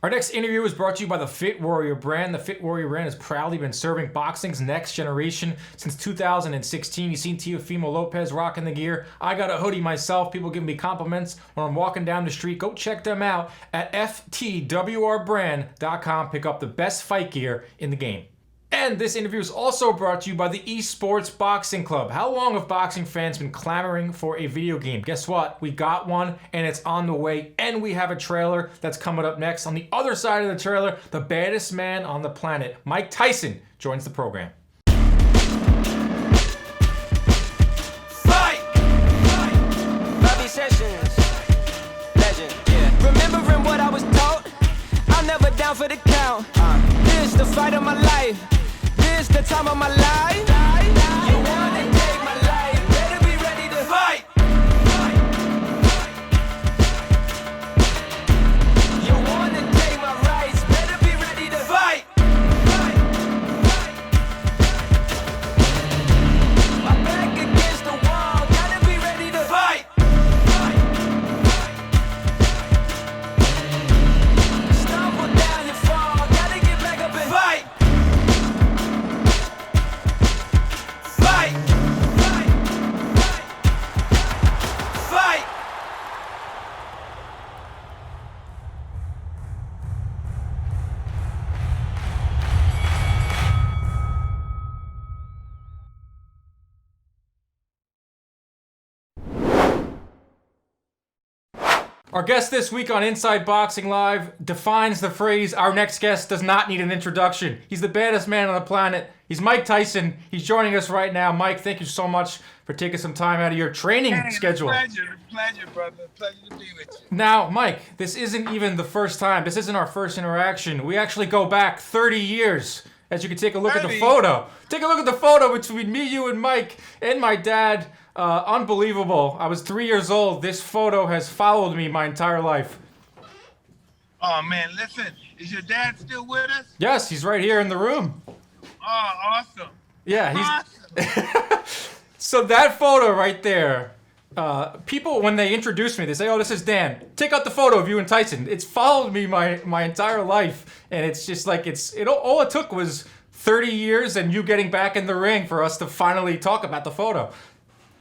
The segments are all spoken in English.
Our next interview is brought to you by the Fit Warrior brand. The Fit Warrior brand has proudly been serving boxing's next generation since 2016. You've seen Teofimo Lopez rocking the gear. I got a hoodie myself. People give me compliments when I'm walking down the street. Go check them out at ftwrbrand.com. Pick up the best fight gear in the game. And this interview is also brought to you by the eSports Boxing Club. How long have boxing fans been clamoring for a video game? Guess what? We got one, and it's on the way, and we have a trailer that's coming up next. On the other side of the trailer, the baddest man on the planet, Mike Tyson, joins the program. Fight! Bobby Sessions, legend, yeah. Remembering what I was taught, I'm never down for the count. This the fight of my life. This the time of my life. You wanna take my life, better be ready to fight. You wanna take my rights, better be ready to fight. My back against the wall, gotta be ready to fight. Stumble down and fall, gotta get back up and fight. Fight! Fight! Our guest this week on Inside Boxing Live defines the phrase, our next guest does not need an introduction. He's the baddest man on the planet. He's Mike Tyson. He's joining us right now. Mike, thank you so much for taking some time out of your training schedule. Pleasure, brother. Pleasure to be with you. Now, Mike, this isn't even the first time. This isn't our first interaction. We actually go back 30 years. As you can take a look at the 30? photo. Take a look at the photo between me, you, and Mike, and my dad. Unbelievable. I was 3 years old. This photo has followed me my entire life. Oh man, listen, is your dad still with us? Yes, he's right here in the room. Oh, awesome. Yeah, he's... Awesome. So that photo right there, people, when they introduce me, they say, oh, this is Dan. Take out the photo of you and Tyson. It's followed me my entire life, and it's just like, all it took was 30 years and you getting back in the ring for us to finally talk about the photo.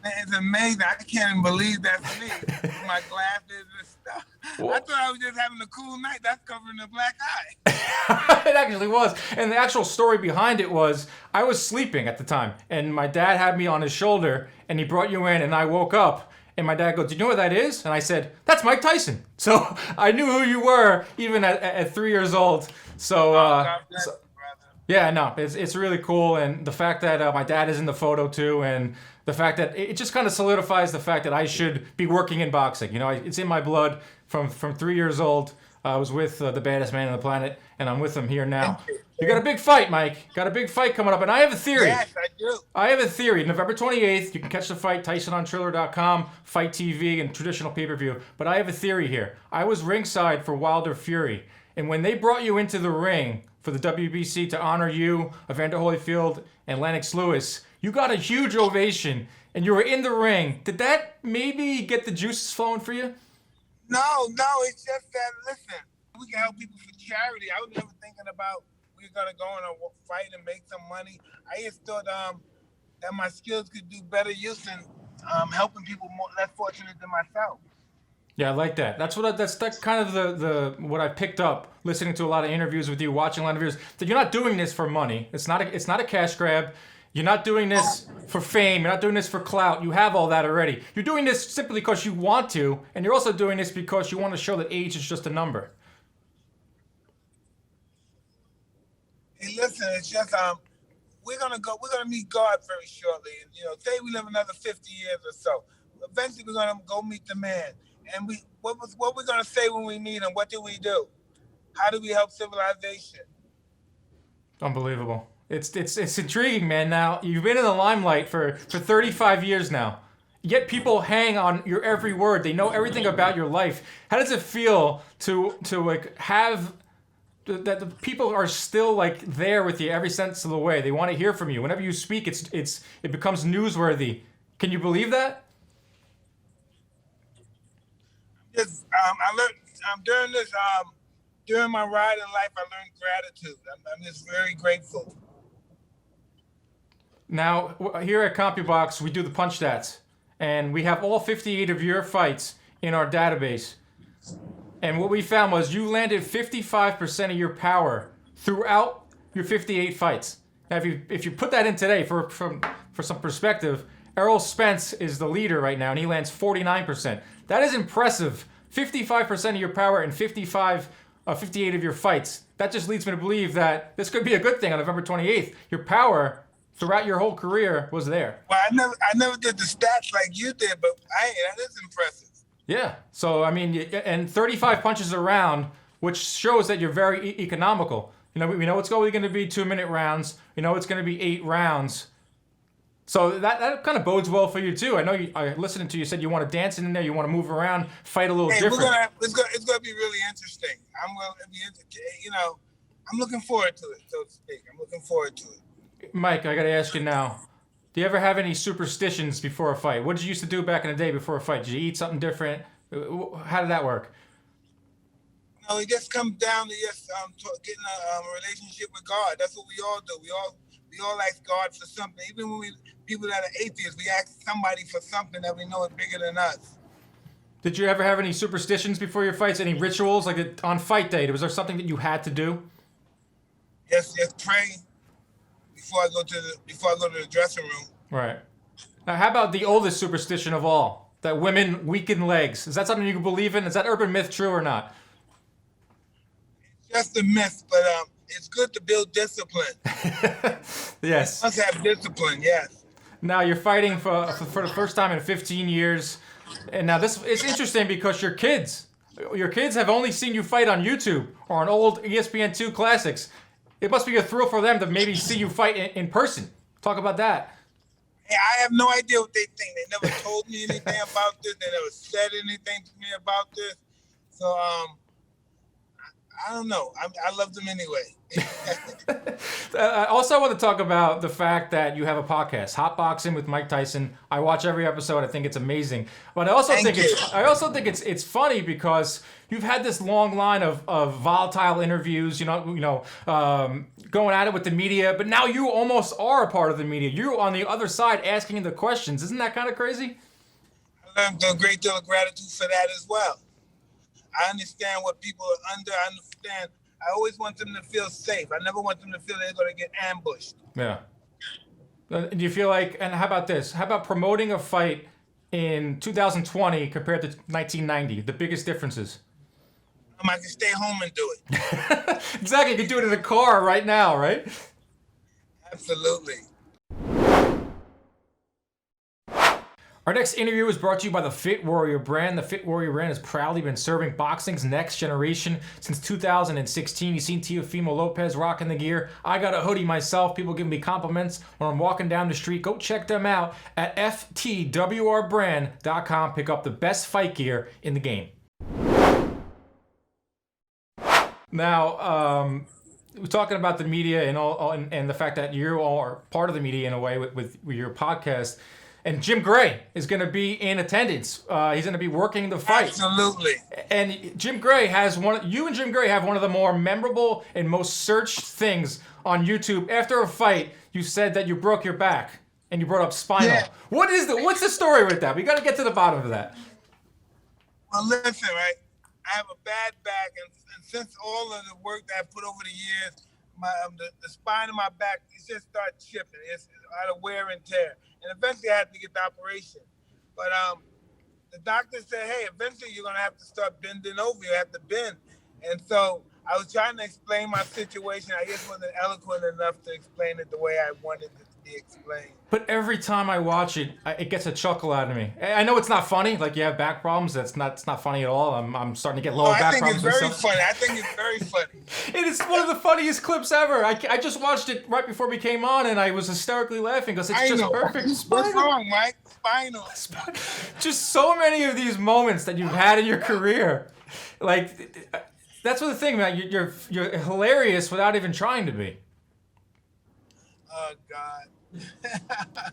Man, it's amazing. I can't even believe that's me. With my glasses and stuff. Whoa. I thought I was just having a cool night. That's covering the black eye. It actually was. And the actual story behind it was, I was sleeping at the time, and my dad had me on his shoulder, and he brought you in, and I woke up, and my dad goes, do you know what that is? And I said, that's Mike Tyson. So I knew who you were, even at 3 years old. So, God bless you, brother. yeah, no, it's really cool, and the fact that my dad is in the photo too, and the fact that it just kind of solidifies the fact that I should be working in boxing. You know, it's in my blood from 3 years old. I was with the baddest man on the planet, and I'm with him here now. You got a big fight, Mike. Got a big fight coming up, and I have a theory. Yes, I do. I have a theory. November 28th, you can catch the fight, Tyson on Triller.com, Fight TV, and traditional pay-per-view. But I have a theory here. I was ringside for Wilder Fury, and when they brought you into the ring for the WBC to honor you, Evander Holyfield, and Lennox Lewis, you got a huge ovation, and you were in the ring. Did that maybe get the juices flowing for you? No, it's just that, listen, we can help people for charity. I was never thinking about we were going to go in a fight and make some money. I just thought that my skills could do better use in helping people more less fortunate than myself. Yeah, I like that. That's kind of the what I picked up listening to a lot of interviews with you, watching a lot of interviews. That you're not doing this for money. It's not a cash grab. You're not doing this for fame. You're not doing this for clout. You have all that already. You're doing this simply because you want to, and you're also doing this because you want to show that age is just a number. Hey, listen, it's just we're gonna meet God very shortly, and say we live another 50 years or so. Eventually, we're gonna go meet the man, and what we're gonna say when we meet him? What do we do? How do we help civilization? Unbelievable. It's intriguing, man. Now, you've been in the limelight for 35 years now. Yet people hang on your every word. They know everything about your life. How does it feel to like have that the people are still like there with you every sense of the way? They want to hear from you. Whenever you speak, it becomes newsworthy. Can you believe that? Yes, I learned during this during my ride in life, I learned gratitude. I'm just very grateful. Now, here at CompuBox, we do the punch stats, and we have all 58 of your fights in our database. And what we found was you landed 55% of your power throughout your 58 fights. Now, if you put that in today for some perspective, Errol Spence is the leader right now, and he lands 49%. That is impressive. 55% of your power in 58 of your fights. That just leads me to believe that this could be a good thing on November 28th. Your power throughout your whole career was there. Well, I never did the stats like you did, but that is impressive. Yeah. So, I mean, and 35 punches a round, which shows that you're very economical. You know, we know it's only going to be 2-minute rounds. We know it's going to be 8 rounds. So that kind of bodes well for you too. I know I listened to you said you want to dance in there, you want to move around, fight a little different. It's gonna be really interesting. I'm looking forward to it, so to speak. I'm looking forward to it. Mike, I got to ask you now. Do you ever have any superstitions before a fight? What did you used to do back in the day before a fight? Did you eat something different? How did that work? No, it just comes down to getting a relationship with God. That's what we all do. We all ask God for something. Even when people that are atheists, we ask somebody for something that we know is bigger than us. Did you ever have any superstitions before your fights? Any rituals? Like on fight day, was there something that you had to do? Yes, pray before I go to the dressing room. Right. Now, how about the oldest superstition of all? That women weaken legs. Is that something you believe in? Is that urban myth true or not? It's just a myth, but it's good to build discipline. Yes. You must have discipline, yes. Now you're fighting for the first time in 15 years. And now it's interesting because your kids have only seen you fight on YouTube or on old ESPN2 classics. It must be a thrill for them to maybe see you fight in person. Talk about that. Hey, I have no idea what they think. They never told me anything about this. They never said anything to me about this. So, I don't know. I love them anyway. Also, I want to talk about the fact that you have a podcast, Hotboxing with Mike Tyson. I watch every episode. I think it's amazing. But I also think it's funny because you've had this long line of volatile interviews. Going at it with the media. But now you almost are a part of the media. You're on the other side asking the questions. Isn't that kind of crazy? I learned a great deal of gratitude for that as well. I understand what people are under. I understand. I always want them to feel safe. I never want them to feel they're going to get ambushed. Yeah. Do you feel like, and how about this? How about promoting a fight in 2020 compared to 1990? The biggest differences? I can stay home and do it. Exactly. You can do it in the car right now, right? Absolutely. Our next interview is brought to you by the Fit Warrior brand. The Fit Warrior brand has proudly been serving boxing's next generation since 2016. You've seen Teofimo Lopez rocking the gear. I got a hoodie myself. People give me compliments when I'm walking down the street. Go check them out at ftwrbrand.com. Pick up the best fight gear in the game. Now, we're talking about the media and the fact that you all are part of the media in a way with your podcast. And Jim Gray is going to be in attendance. He's going to be working the fight. Absolutely. And Jim Gray you and Jim Gray have one of the more memorable and most searched things on YouTube. After a fight, you said that you broke your back and you brought up spinal. Yeah. What's the story with that? We got to get to the bottom of that. Well, listen, right? I have a bad back, and since all of the work that I put over the years, the spine of my back, it just started chipping. It's out of wear and tear. And eventually I had to get the operation. But the doctor said, hey, eventually you're going to have to start bending over. You have to bend. And so I was trying to explain my situation. I just wasn't eloquent enough to explain it the way I wanted it to be explained. But every time I watch it, it gets a chuckle out of me. I know it's not funny. Like, you have back problems. It's not funny at all. I'm starting to get lower back problems. I think it's very funny. I think it's very funny. It is one of the funniest clips ever. I just watched it right before we came on, and I was hysterically laughing because it's just perfect. What's wrong, Mike? Spinal. Just so many of these moments that you've had in your career. Like, that's what the thing, man. You're hilarious without even trying to be. Oh, God.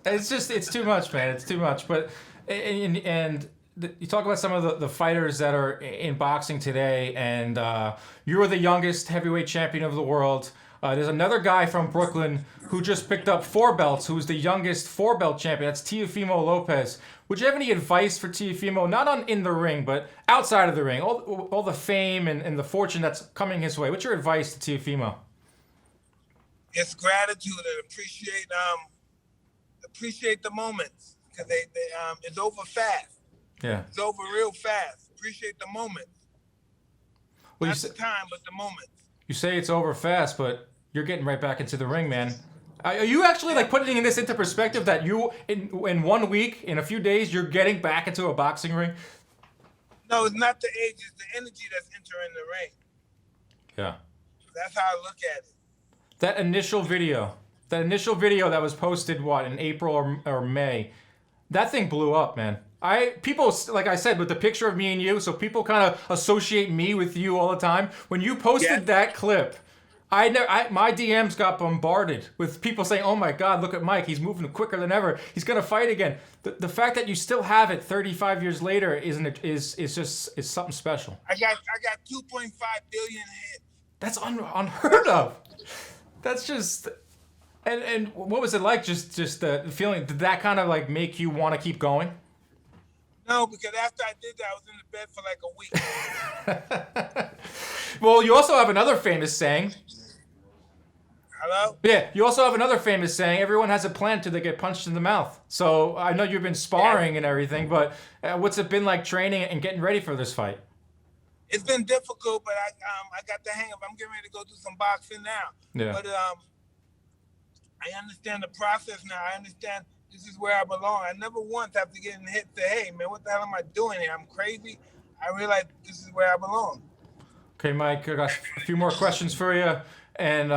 It's too much, man. It's too much. But and you talk about some of the fighters that are in boxing today, and you were the youngest heavyweight champion of the world. There's another guy from Brooklyn who just picked up 4 belts, who's the youngest 4-belt champion. That's Teofimo Lopez. Would you have any advice for Teofimo, not in the ring, but outside of the ring? All the fame and the fortune that's coming his way. What's your advice to Teofimo? It's gratitude and appreciate the moments, because it's over fast. Yeah. It's over real fast. Appreciate the moments. Well, Not the time, but the moments. You say it's over fast, but you're getting right back into the ring, man. Are you actually like putting this into perspective that you, in 1 week, in a few days, you're getting back into a boxing ring? No, it's not the age, it's the energy that's entering the ring. Yeah. That's how I look at it. That initial video that was posted, in April or May, that thing blew up, man. People, like I said, with the picture of me and you, so people kind of associate me with you all the time. When you posted that clip, my DMs got bombarded with people saying, "Oh my God, look at Mike! He's moving quicker than ever. He's gonna fight again." The fact that you still have it 35 years later is something special. I got 2.5 billion hits. That's unheard of. That's just. And what was it like? Just the feeling. Did that kind of like make you want to keep going? No, because after I did that, I was in the bed for like a week. Well, you also have another famous saying. Hello? Yeah, you also have another famous saying, everyone has a plan till they get punched in the mouth. So I know you've been sparring and everything, but what's it been like training and getting ready for this fight? It's been difficult, but I got the hang of it. I'm getting ready to go do some boxing now. Yeah. But I understand the process now. I understand this is where I belong. I never once after getting hit say, "Hey, man, what the hell am I doing here? I'm crazy." I realize this is where I belong. Okay, Mike, I got a few more questions for you. And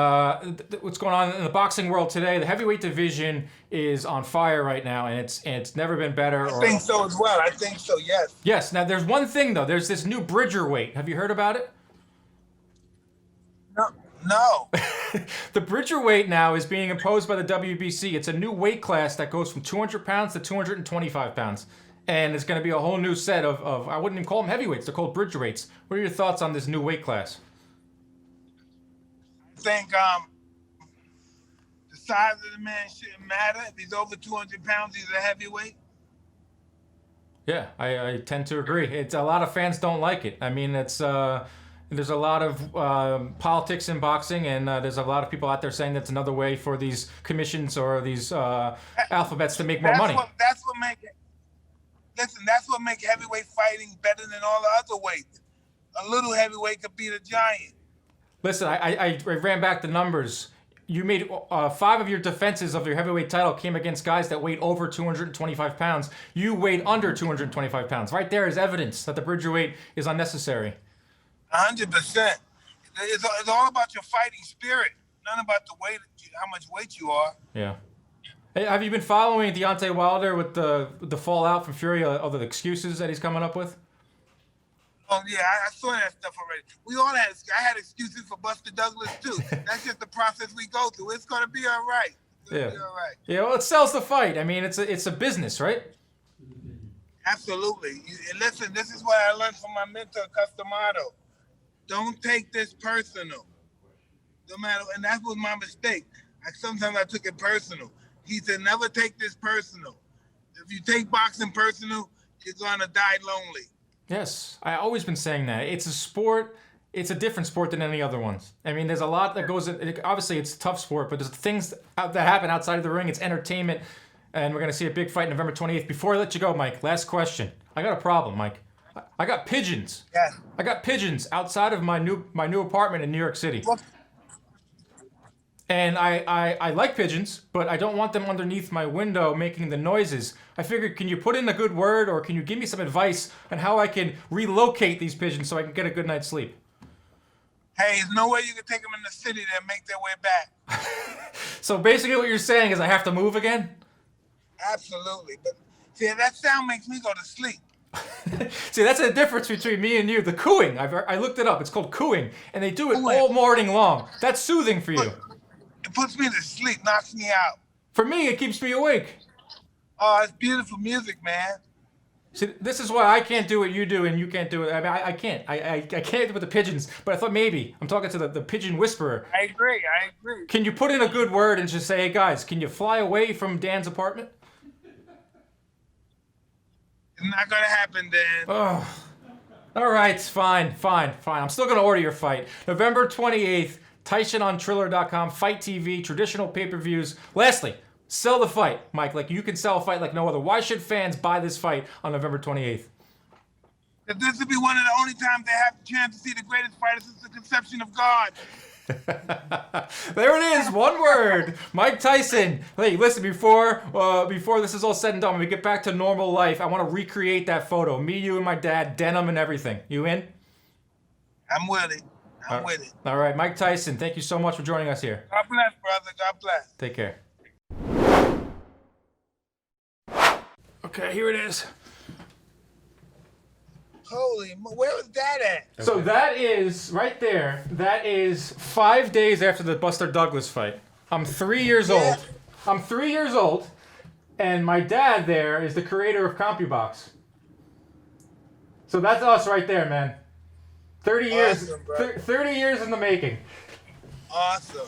what's going on in the boxing world today? The heavyweight division is on fire right now, and it's never been better. I think so as well. I think so, yes. Yes. Now, there's one thing, though. There's this new Bridger weight. Have you heard about it? No. The Bridger weight now is being imposed by the WBC. It's a new weight class that goes from 200 pounds to 225 pounds. And it's going to be a whole new set of I wouldn't even call them heavyweights. They're called Bridger weights. What are your thoughts on this new weight class? I think the size of the man shouldn't matter. If he's over 200 pounds, he's a heavyweight. Yeah, I tend to agree. It's a lot of fans don't like it. I mean, it's there's a lot of politics in boxing, and there's a lot of people out there saying that's another way for these commissions or these alphabets to make more money. That's what make heavyweight fighting better than all the other weights. A little heavyweight could beat a giant. Listen, I ran back the numbers. You made 5 of your defenses of your heavyweight title came against guys that weighed over 225 pounds. You weighed under 225 pounds. Right there is evidence that the Bridger weight is unnecessary. 100%. It's all about your fighting spirit, not about the weight, how much weight you are. Yeah. Hey, have you been following Deontay Wilder with the fallout from Fury of the excuses that he's coming up with? Oh yeah, I saw that stuff already. I had excuses for Buster Douglas too. That's just the process we go through. It's gonna be all right. Yeah. Yeah. Well, it sells the fight. I mean, it's a business, right? Absolutely. And listen, this is what I learned from my mentor, Customado. Don't take this personal. No matter, and that was my mistake. Sometimes I took it personal. He said, never take this personal. If you take boxing personal, you're gonna die lonely. Yes, I've always been saying that. It's a sport. It's a different sport than any other ones. I mean, there's a lot that goes in. Obviously, it's a tough sport, but there's things that happen outside of the ring. It's entertainment, and we're going to see a big fight November 28th. Before I let you go, Mike, last question. I got a problem, Mike. I got pigeons. Yeah. I got pigeons outside of my new apartment in New York City. What? And I like pigeons, but I don't want them underneath my window making the noises. I figured, can you put in a good word, or can you give me some advice on how I can relocate these pigeons so I can get a good night's sleep? Hey, there's no way you can take them in the city and make their way back. So basically what you're saying is I have to move again? Absolutely. But see, that sound makes me go to sleep. See, that's the difference between me and you. The cooing, I looked it up. It's called cooing, and they do it Cooing. all morning long. That's soothing for you. It puts me to sleep, knocks me out. For me, it keeps me awake. Oh, it's beautiful music, man. See, this is why I can't do what you do and you can't do it. I mean, I can't. I can't do with the pigeons, but I thought maybe. I'm talking to the pigeon whisperer. I agree. Can you put in a good word and just say, hey, guys, can you fly away from Dan's apartment? It's not gonna happen, Dan. Oh. All right, fine. I'm still going to order your fight. November 28th, Tyson on Triller.com, Fight TV, traditional pay-per-views. Lastly, sell the fight, Mike. Like, you can sell a fight like no other. Why should fans buy this fight on November 28th? That this will be one of the only times they have the chance to see the greatest fighter since the conception of God. There it is, one word. Mike Tyson. Hey, listen, before this is all said and done, when we get back to normal life, I want to recreate that photo. Me, you, and my dad, denim and everything. You in? I'm with it. I'm with it. All right, Mike Tyson, thank you so much for joining us here. God bless, brother. God bless. Take care. Okay, here it is. Holy, where was that at? So that is, right there, that is 5 days after the Buster Douglas fight. I'm 3 years old. I'm 3 years old, and my dad there is the creator of CompuBox. So that's us right there, man. 30 years, Awesome, bro. 30 years in the making. Awesome.